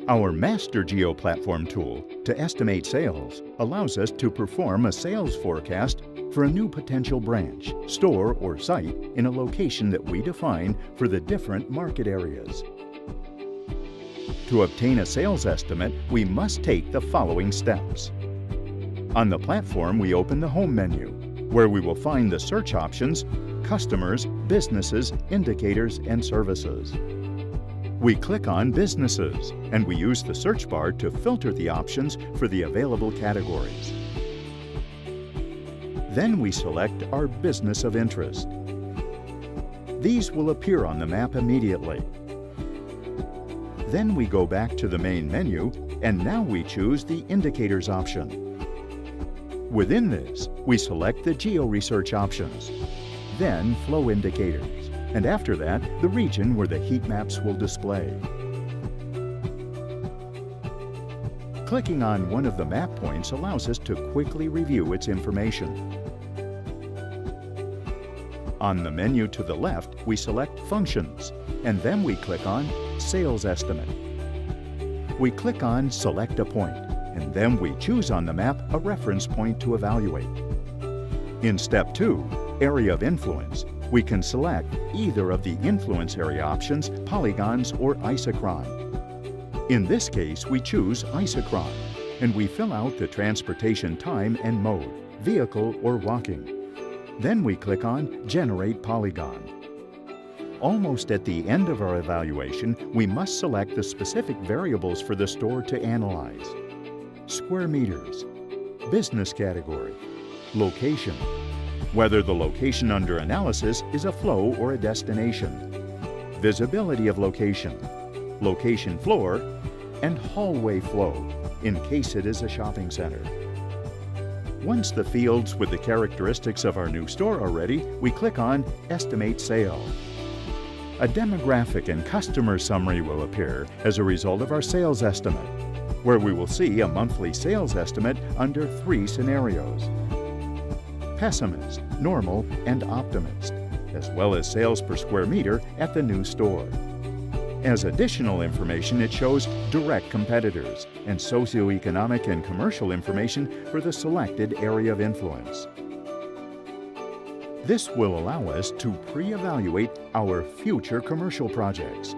Our MasterGeo platform tool to estimate sales allows us to perform a sales forecast for a new potential branch, store, or site in a location that we define for the different market areas. To obtain a sales estimate, we must take the following steps. On the platform, we open the Home menu, where we will find the search options, Customers, Businesses, Indicators, and Services. We click on Businesses, and we use the search bar to filter the options for the available categories. Then we select our business of interest. These will appear on the map immediately. Then we go back to the main menu, and now we choose the Indicators option. Within this, we select the Geo-Research options, then Flow Indicators, and after that, the region where the heat maps will display. Clicking on one of the map points allows us to quickly review its information. On the menu to the left, we select Functions, and then we click on Sales Estimate. We click on Select a Point, and then we choose on the map a reference point to evaluate. In Step 2, Area of Influence, we can select either of the influence area options, polygons or isochron. In this case, we choose isochron, and we fill out the transportation time and mode, vehicle or walking. Then we click on Generate Polygon. Almost at the end of our evaluation, we must select the specific variables for the store to analyze. Square meters, business category, location, whether the location under analysis is a flow or a destination, visibility of location, location floor, and hallway flow, in case it is a shopping center. Once the fields with the characteristics of our new store are ready, we click on Estimate Sale. A demographic and customer summary will appear as a result of our sales estimate, where we will see a monthly sales estimate under 3 scenarios: pessimist, normal, and optimist, as well as sales per square meter at the new store. As additional information, it shows direct competitors and socioeconomic and commercial information for the selected area of influence. This will allow us to pre-evaluate our future commercial projects.